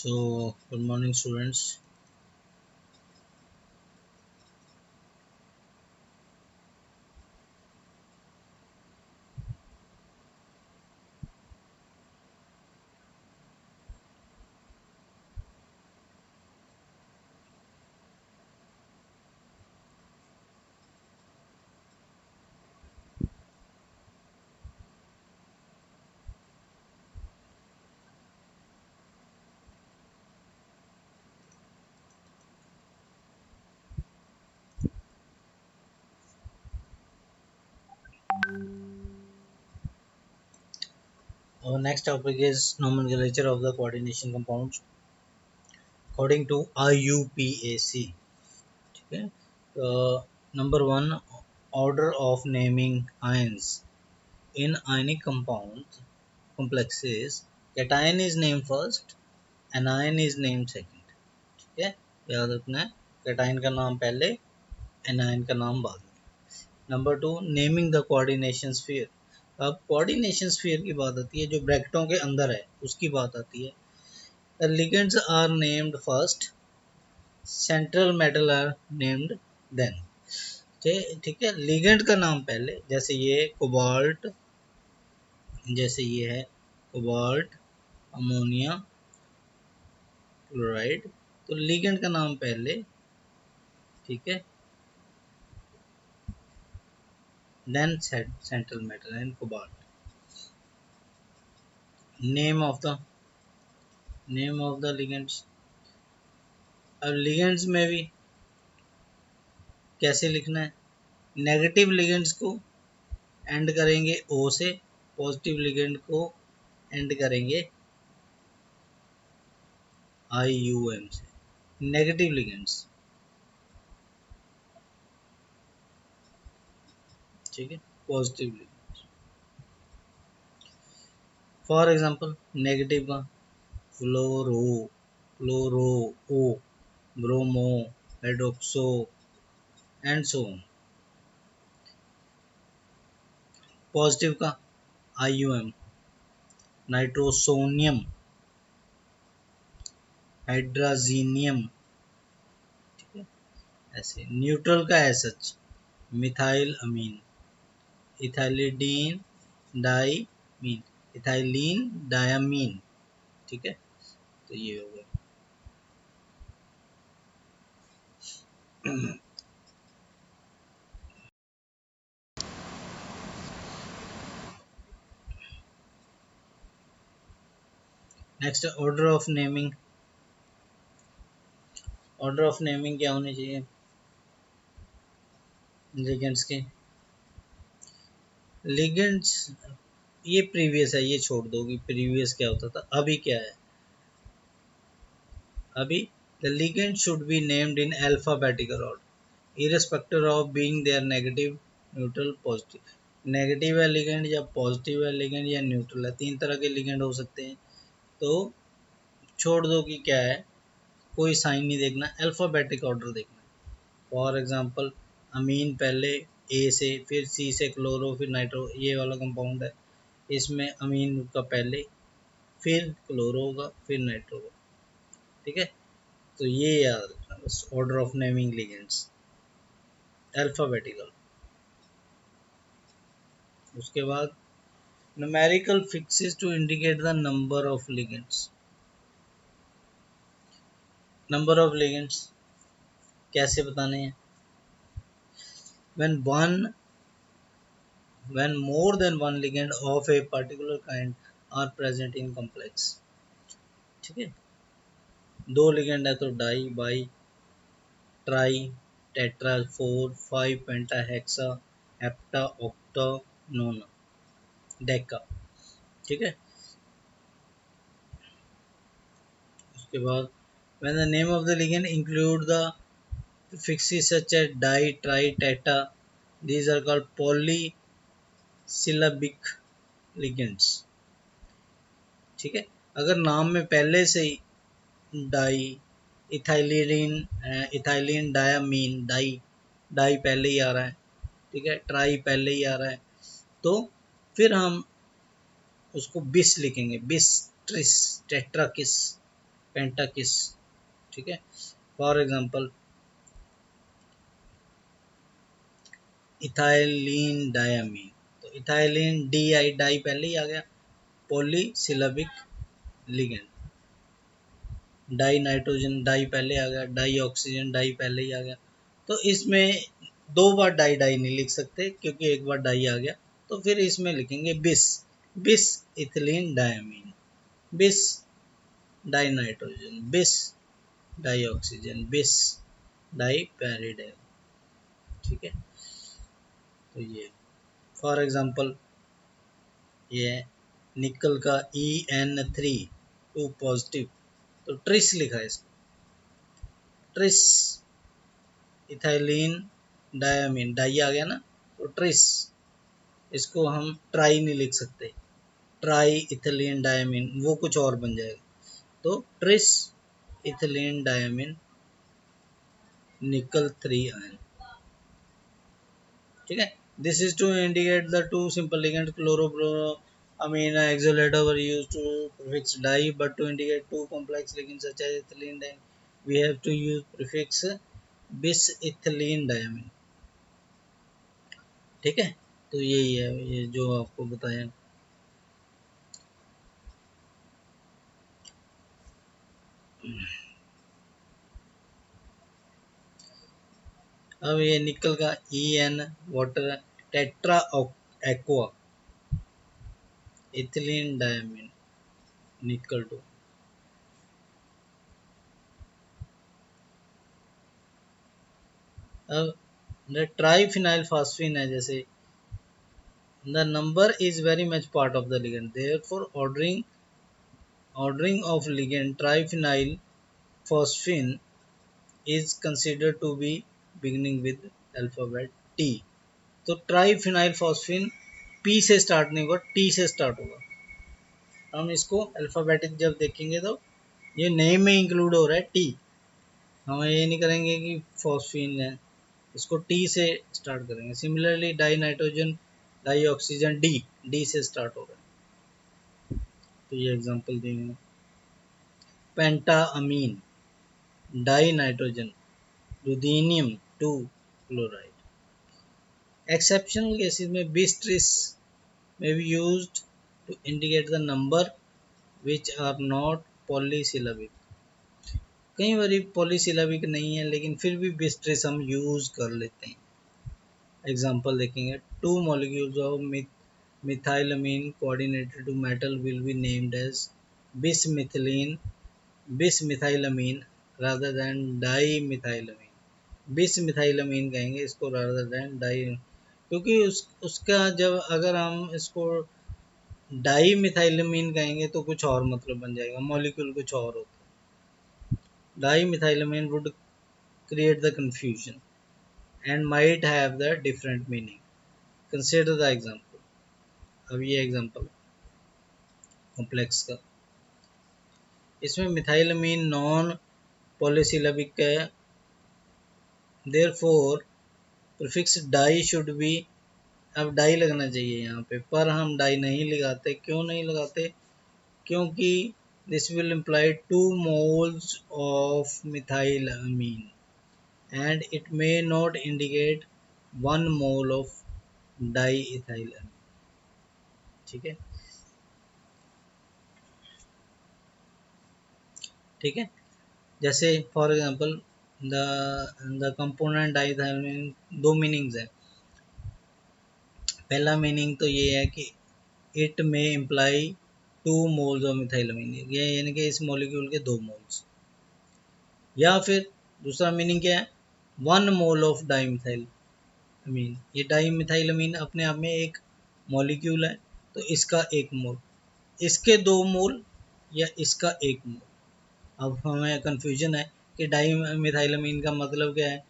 So, good morning, students. Our next topic is nomenclature of the coordination compounds according to IUPAC. Okay. Number one, order of naming ions in ionic compounds complexes. Cation is named first, anion is named second. ठीक है, याद रखना है, cation का नाम पहले, anion का नाम बाद में. Number two, naming the coordination sphere. अब कोऑर्डिनेशन स्फीयर की बात आती है, जो ब्रैकेटों के अंदर है उसकी बात आती है. The ligands are named first, central metal are named then. ठीक है, लिगेंड का नाम पहले, जैसे ये कोबाल्ट, जैसे ये है कोबाल्ट, अमोनिया क्लोराइड, तो लिगेंड का नाम पहले. ठीक है, then central metal and cobalt. Name of the ligands. अब लिगेंड्स में भी कैसे लिखना है, नेगेटिव लिगेंड्स को एंड करेंगे ओ से, पॉजिटिव लिगेंड को एंड करेंगे IUM से. नेगेटिव लिगेंड्स, ठीक है, positive ligands. For example negative का fluoro, fluoro o, bromo, hydroxo and so on. Positive का IUM, नाइट्रोसोनियम, हाइड्राजीनियम. ठीक है, ऐसे. न्यूट्रल का SH, methyl amine, ethylidene diamine, ethylene diamine. ठीक है, तो ये हो गया. Next, order of naming. Order of naming क्या होनी चाहिए लिगेंड्स के. लिगेंड्स, ये प्रीवियस है, ये छोड़ दो कि प्रीवियस क्या होता था. अभी क्या है, अभी the ligand should be named in alphabetical order irrespective of being there negative, neutral, positive. Negative है लिगेंड या पॉजिटिव है लिगेंड या न्यूट्रल है, तीन तरह के लिगेंड हो सकते हैं. तो छोड़ दो कि क्या है, कोई साइन नहीं देखना, अल्फ़ाबेटिक ऑर्डर देखना है. फॉर एग्जांपल अमीन पहले ए से, फिर सी से क्लोरो, फिर नाइट्रो. ये वाला कंपाउंड है, इसमें अमीन का पहले, फिर क्लोरो होगा, फिर नाइट्रो होगा. ठीक है, तो ये याद रखना बस, order of naming ligands alphabetical. उसके बाद numerical fixes to indicate the number of ligands. Number of ligands कैसे बताने हैं, when one when more than one ligand of a particular kind are present in complex. ठीक है, दो ligand है तो di, bi, tri, tetra, 4, 5, penta, hexa, hepta, octa, nona, deca. ठीक है, उसके बाद when the name of the ligand include the prefixes such as di, tri, teta, these are called polysyllabic ligands. ठीक है, अगर नाम में पहले से ही di, ethylene, ethylene diamine, di, di पहले ही आ रहा है, ठीक है, ट्राई पहले ही आ रहा है, तो फिर हम उसको बिस लिखेंगे, बिस, ट्रिस, टेट्राकिस. पेंटाकिस, ठीक है। फॉर एग्जांपल इथाइलिन डायमीन, तो इथाइलिन डाई पहले ही आ गया, polysyllabic ligand. Di nitrogen di पहले आ गया, डाई ऑक्सीजन डाई पहले ही आ गया। तो इसमें दो बार डाई डाई नहीं लिख सकते क्योंकि एक बार डाई आ गया, तो फिर इसमें लिखेंगे बिस, बिस इथिलीन डायमीन, बिस डाई नाइट्रोजन, बिस डाई ऑक्सीजन, बिस डाई पैरिडेल, ठीक है। तो ये फॉर एग्जांपल ये निकल का En3 2 पॉजिटिव, तो ट्रिस लिखा है इसको, ट्रिस इथाइलिन डायमीन, डाई आ गया ना, तो ट्रिस, इसको हम ट्राई नहीं लिख सकते, ट्राई इथिलीन डायमीन वो कुछ और बन जाएगा, तो ट्रिस इथिलीन डायमीन निकल 3 आयन, ठीक है। This is to indicate the two simple ligand chlorobromine axolotl were used to prefix di, but to indicate two complex ligands such as ethylene diamine, we have to use prefix bis ethylene diamine, ठीक है। तो यही है ये जो आपको बताया। अब ये निकल का En water tetra aqua ethylene diamine निकल 2, अब ट्राइफिनाइल फास्फीन है जैसे, the number is very much part of the ligand, therefore ordering of ligand triphenyl phosphine is considered to be beginning with alphabet T। तो triphenyl phosphine P से start नहीं होगा, T से start होगा। हम इसको अल्फ़ाबेटिक जब देखेंगे तो ये नेम में इंक्लूड हो रहा है T, हम ये नहीं करेंगे कि फॉस्फीन है, इसको टी से स्टार्ट करेंगे। Similarly di nitrogen di oxygen D से स्टार्ट हो रहा है। तो ये एग्जांपल देंगे, penta amine di nitrogen ruthenium 2 chloride. Exceptional cases में bis tris may be used to indicate the number which are not polysyllabic। कई बार पॉलीसिलेबिक नहीं है लेकिन फिर भी बिस्ट्रिस हम यूज कर लेते हैं। एग्जाम्पल देखेंगे, two molecules of methylamine coordinated to metal will be named as bismethylene bismethylamine rather than dimethylamine. Bismethylamine कहेंगे इसको रादर देन डाई, क्योंकि उसका जब अगर हम इसको डाईमिथाइलमीन कहेंगे तो कुछ और मतलब बन जाएगा, मॉलिक्यूल कुछ और होता है। डाईमिथाइलमीन would create the confusion and might have the different meaning। Consider the example। अब ये एग्जांपल कॉम्प्लेक्स का, इसमें मिथाइलमीन नॉन पॉलीसिलेबिक है, therefore prefix di should be, अब डाई लगना चाहिए यहाँ पे, पर हम डाई नहीं लगाते। क्यों नहीं लगाते? क्योंकि this will imply 2 moles of methylamine and it may not indicate 1 mole of diethylamine, ठीक है, ठीक है। जैसे फॉर एग्जांपल द कंपोनेंट डाइथाइलामीन, दो मीनिंग्स है। पहला मीनिंग तो ये है कि इट में इम्प्लाई 2 मोल्स ऑफ मिथाइलामीन, ये यानी कि इस मॉलिक्यूल के 2 मोल्स, या फिर दूसरा मीनिंग क्या है, 1 मोल ऑफ डाईमिथाइलमीन। ये डाईमिथाइलमीन अपने आप में एक मॉलिक्यूल है, तो इसका 1 मोल, इसके 2 मोल या इसका 1 मोल। अब हमें कन्फ्यूजन है कि डाईमिथाइलमीन का मतलब क्या है,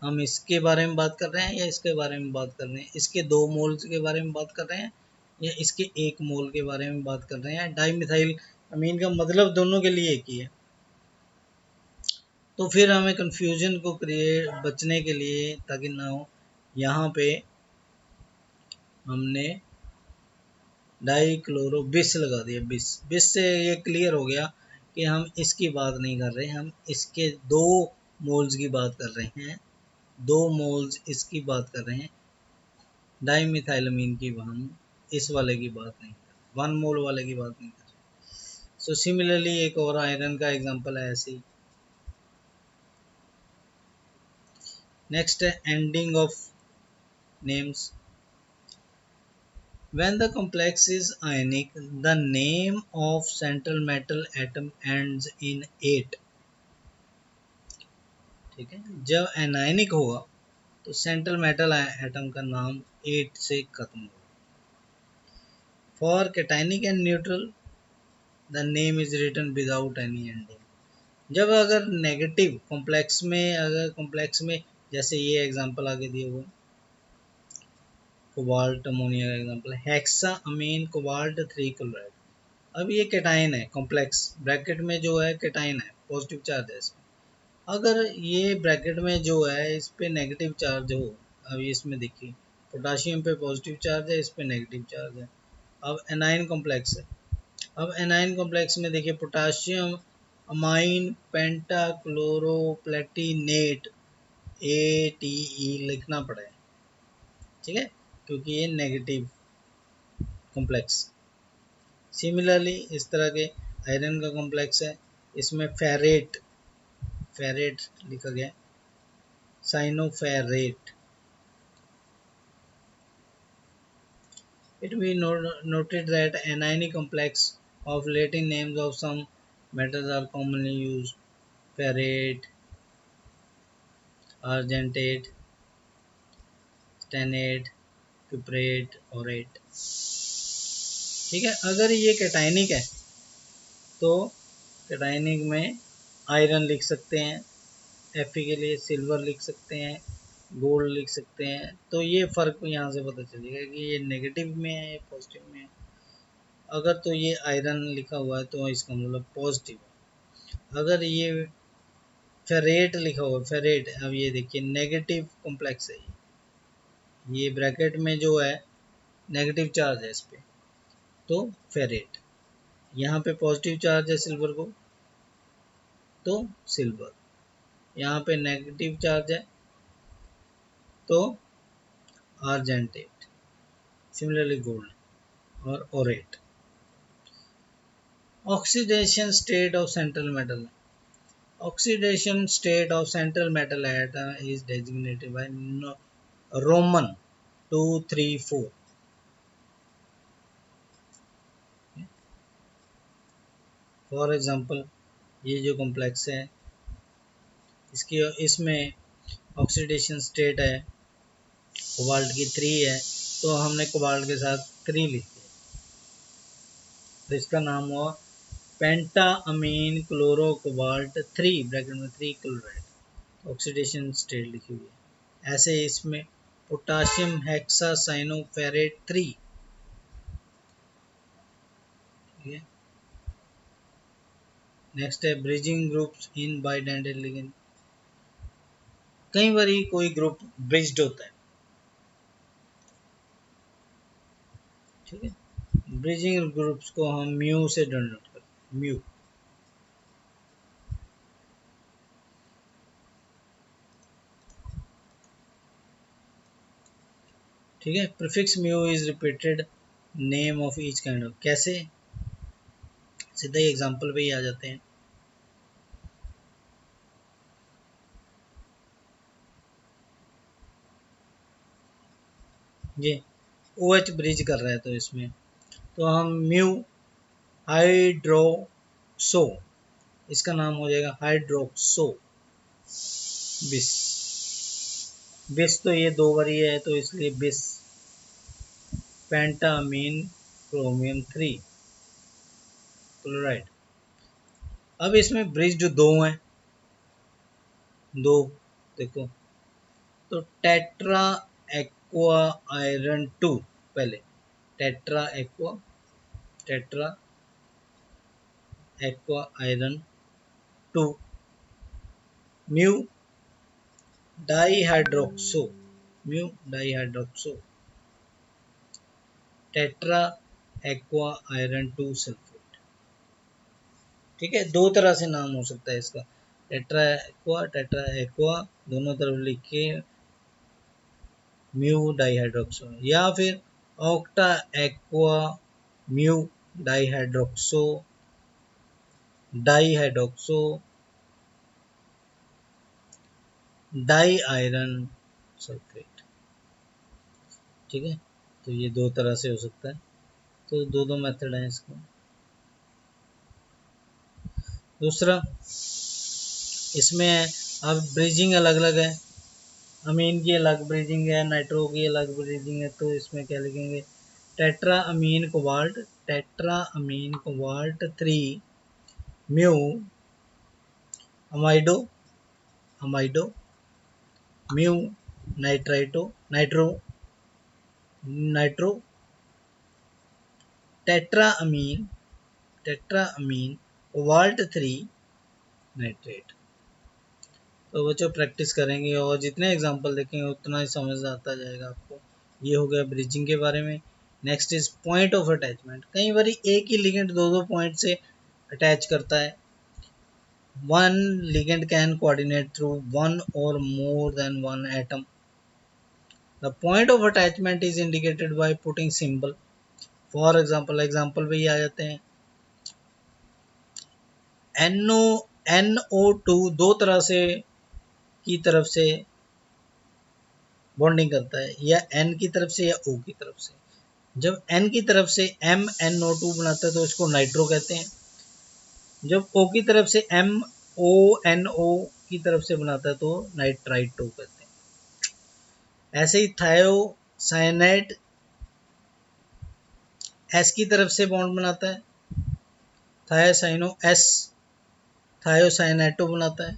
हम इसके बारे में बात कर रहे हैं या इसके बारे में बात कर रहे हैं, इसके 2 मोल्स के बारे में बात कर रहे हैं या इसके 1 मोल के बारे में बात कर रहे हैं। डाईमिथाइलमीन का मतलब दोनों के लिए एक ही है। तो फिर हमें कन्फ्यूजन को बचने के लिए, ताकि ना हो, यहाँ पे हमने डाई क्लोरो बिस लगा दिया। बिस से ये क्लियर हो गया कि हम इसकी बात नहीं कर रहे, हम इसके 2 मोल्स की बात कर रहे हैं, 2 मोल्स इसकी बात कर रहे हैं, डाइमिथाइलमीन की हम इस वाले की बात नहीं कर रहे, 1 मोल वाले की बात नहीं कर रहे। सो सिमिलरली एक और आयरन का एग्जांपल है ऐसे ही। नेक्स्ट है ending of names. When the complex is ionic, the name of central metal atom ends in 8। ठीक है, जब एनायनिक होगा तो सेंट्रल मेटल एटम का नाम 8 से खत्म होगा। For cationic and neutral the name is written without any ending. जब अगर नेगेटिव कॉम्प्लेक्स में, अगर कॉम्प्लेक्स में जैसे ये एग्जांपल आगे दिए हुए, कोबाल्ट अमोनिया का एग्जांपल है, हेक्सा अमीन कोबाल्ट 3 क्लोराइड। अब ये कैटायन है, कॉम्प्लेक्स ब्रैकेट में जो है कैटायन है, पॉजिटिव चार्ज है इसमें। अगर ये ब्रैकेट में जो है इस पे नेगेटिव चार्ज हो, अब ये इसमें देखिए पोटाशियम पे पॉजिटिव चार्ज है, इस पे नेगेटिव चार्ज है। अब एनाइन कॉम्प्लेक्स है, अब एनाइन कॉम्प्लेक्स में देखिए पोटाशियम अमाइन पेंटा क्लोरो प्लेटिनेट ATE लिखना पड़ेगा, ठीक है, क्योंकि ये नेगेटिव कॉम्प्लेक्स। सिमिलरली इस तरह के आयरन का कॉम्प्लेक्स है, इसमें फेरेट, फेरेट लिखा गया, साइनोफेरेट। It be noted that anionic complex of Latin names of some metals are commonly used: ferrate, argentate, stannate, cuprate, orate। ठीक है, अगर ये कैटायनिक है तो कैटायनिक में आयरन लिख सकते हैं, Fe के लिए सिल्वर लिख सकते हैं, गोल्ड लिख सकते हैं। तो ये फ़र्क यहाँ से पता चलेगा कि ये नेगेटिव में है या पॉजिटिव में है। अगर तो ये आयरन लिखा हुआ है तो इसका मतलब पॉजिटिव है। अगर ये फेरेट लिखा हुआ है, फेरेट, अब ये देखिए नेगेटिव कॉम्प्लेक्स है, ये ब्रैकेट में जो है नेगेटिव चार्ज है इस पे, तो फेरेट। यहाँ पे पॉजिटिव चार्ज है सिल्वर को, तो सिल्वर। यहाँ पे नेगेटिव चार्ज है तो आर्जेंटेट, सिमिलरली गोल्ड और aurate. Oxidation state of central metal. Oxidation state of central metal atom is designated by Roman 234। For example ये जो कॉम्प्लेक्स है इसकी, इसमें ऑक्सीडेशन स्टेट है कोबाल्ट की 3 है, तो हमने कोबाल्ट के साथ 3 लिख दिया, तो इसका नाम हुआ पेंटा अमीन क्लोरो कोबाल्ट 3 ब्रैकेट में 3 क्लोराइड, ऑक्सीडेशन स्टेट लिखी हुई है। ऐसे इसमें पोटाशियम हेक्सा साइनोफेरेट 3, ठीक है। नेक्स्ट है bridging groups in bidentate ligand. कई बार कोई ग्रुप ब्रिज्ड होता है, ठीक है, ब्रिजिंग ग्रुप्स को हम म्यू से डिनोट करते हैं, म्यू। ठीक है, prefix mu is repeated name of each kind of. कैसे, सीधा ही एग्जांपल पे ही आ जाते हैं। ये OH ब्रिज कर रहा है तो इसमें तो हम म्यू हाइड्रोक्सो, इसका नाम हो जाएगा हाइड्रोक्सो बिस। बिस तो ये 2 बार ही है तो इसलिए बिस पेंटामीन क्रोमियम 3 क्लोराइड। अब इसमें ब्रिज जो 2 हैं, 2 देखो, तो टेट्रा एक्वा आयरन 2, पहले tetra aqua, tetra aqua iron 2, mu dihydroxo, mu dihydroxo, tetra aqua iron 2 sulphate. ठीक है, दो तरह से नाम हो सकता है इसका, टेट्रा एक्वा दोनों तरफ लिख के म्यू डाइहाइड्रोक्सो, या फिर octa aqua mu dihydroxo dihydroxo di iron sulphate. ठीक है, तो ये दो तरह से हो सकता है, तो दो दो मेथड है इसका। दूसरा, इसमें अब ब्रीजिंग अलग अलग है, अमीन की अलग ब्रीजिंग है, नाइट्रो की अलग ब्रीजिंग है, तो इसमें क्या लिखेंगे, tetra amine cobalt, tetra amine cobalt 3 mu amido amido mu nitro nitro tetra amine cobalt 3 nitrate. तो बच्चों प्रैक्टिस करेंगे और जितने एग्जांपल देखेंगे उतना ही समझ आता जाएगा आपको। ये हो गया ब्रिजिंग के बारे में। Next is point of attachment. कई बार एक ही लिगेंड दो दो पॉइंट से अटैच करता है। One ligand can coordinate through one और more than one atom. The point of attachment is indicated by putting symbol. For example पे ही आ जाते हैं। NO2 दो तरह से की तरफ से बॉन्डिंग करता है, या N की तरफ से या O की तरफ से। जब N की तरफ से MnO2 बनाता है तो इसको नाइट्रो कहते हैं। जब O की तरफ से MONO की तरफ से बनाता है तो नाइट्राइटो कहते हैं। ऐसे ही थायोसाइनाइड S की तरफ से बॉन्ड बनाता है, थायोसाइनो S थायोसाइनाइटो बनाता है।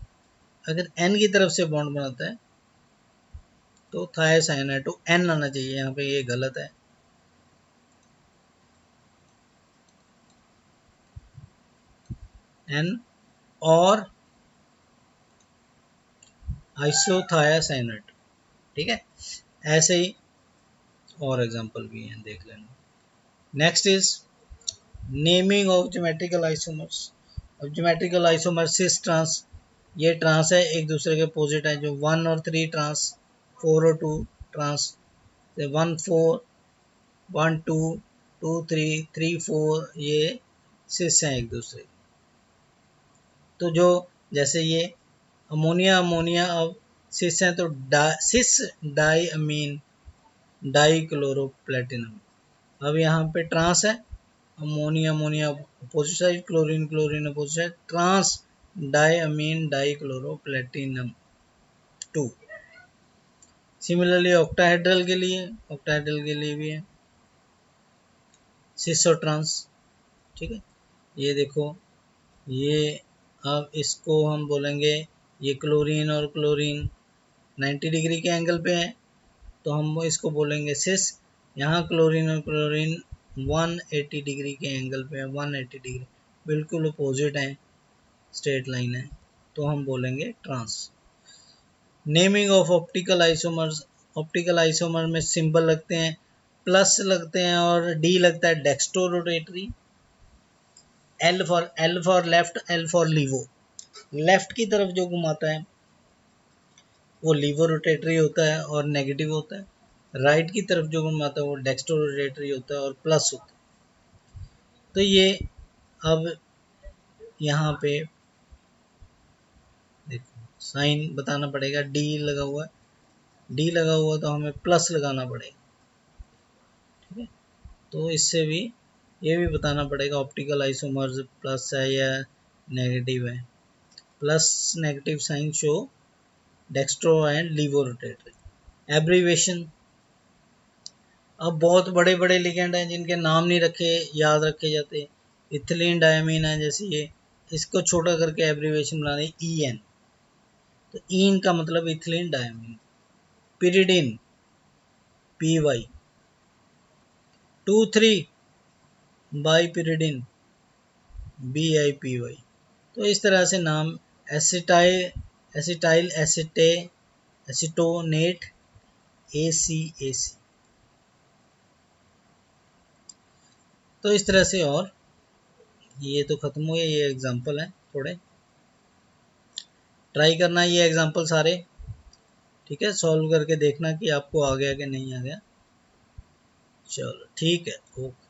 अगर N की तरफ से बॉन्ड बनाता है तो थायोसाइनाइटो N आना चाहिए, यहाँ पे ये गलत है। N और आइसोथायोसाइनेट। ठीक है, ऐसे ही और एग्जांपल भी हैं, देख लेना। Next is naming of geometrical isomers. अब ज्योमेट्रिकल आइसोमर सिस ट्रांस, ये ट्रांस है, एक दूसरे के अपोजिट है, जो 1 और 3 ट्रांस, 4 और 2 ट्रांस, 1 4 1 2 2 3 3 4 ये सिस हैं एक दूसरे। तो जो जैसे ये अमोनिया अमोनिया अब सिस हैं, तो cis di amine di chloro platinum. अब यहाँ पे ट्रांस है, ammonia ammonia opposite side, chlorine chlorine opposite side, trans di amine di chloro platinum 2। Similarly octahedral के लिए भी है सिस और ट्रांस। ठीक है, ये देखो, ये अब इसको हम बोलेंगे, ये क्लोरीन और क्लोरीन 90 डिग्री के एंगल पे है तो हम इसको बोलेंगे सिस। यहाँ क्लोरीन और क्लोरीन 180 डिग्री के एंगल पे है, 180 डिग्री बिल्कुल अपोजिट है, स्ट्रेट लाइन है, तो हम बोलेंगे trans. Naming of optical isomers. Optical isomer में सिंबल लगते हैं, प्लस लगते हैं और डी लगता है dextro rotatory. L for left, L for laevo. Left की तरफ जो घुमाता है वो लीवो रोटेटरी होता है और नेगेटिव होता है। राइट की तरफ जो घुमाता है वो डेक्स्ट्रो रोटेटरी होता है और प्लस होता है। तो ये अब यहाँ पे देखो साइन बताना पड़ेगा, डी लगा हुआ है, डी लगा हुआ तो हमें प्लस लगाना पड़ेगा। ठीक है, तो इससे भी ये भी बताना पड़ेगा ऑप्टिकल आइसोमर्स प्लस है या नेगेटिव है। Plus negative sign show dextro and levo rotatory. Abbreviation, अब बहुत बड़े बड़े लिगेंड हैं जिनके नाम नहीं याद रखे जाते। इथिलीन डायमीन है जैसे ये, इसको छोटा करके एब्रीवेशन बना दें EN, तो ईन का मतलब ethylene diamine. Pyridine PY, 2,3 बाईपिरिडिन BIPY। तो इस तरह से नाम एसिटाइल एसिटोनेट ACAC। तो इस तरह से और ये तो खत्म हुए, ये एग्जांपल है, थोड़े ट्राई करना ये एग्जांपल सारे, ठीक है, सॉल्व करके देखना कि आपको आ गया कि नहीं आ गया। चलो ठीक है, ओके।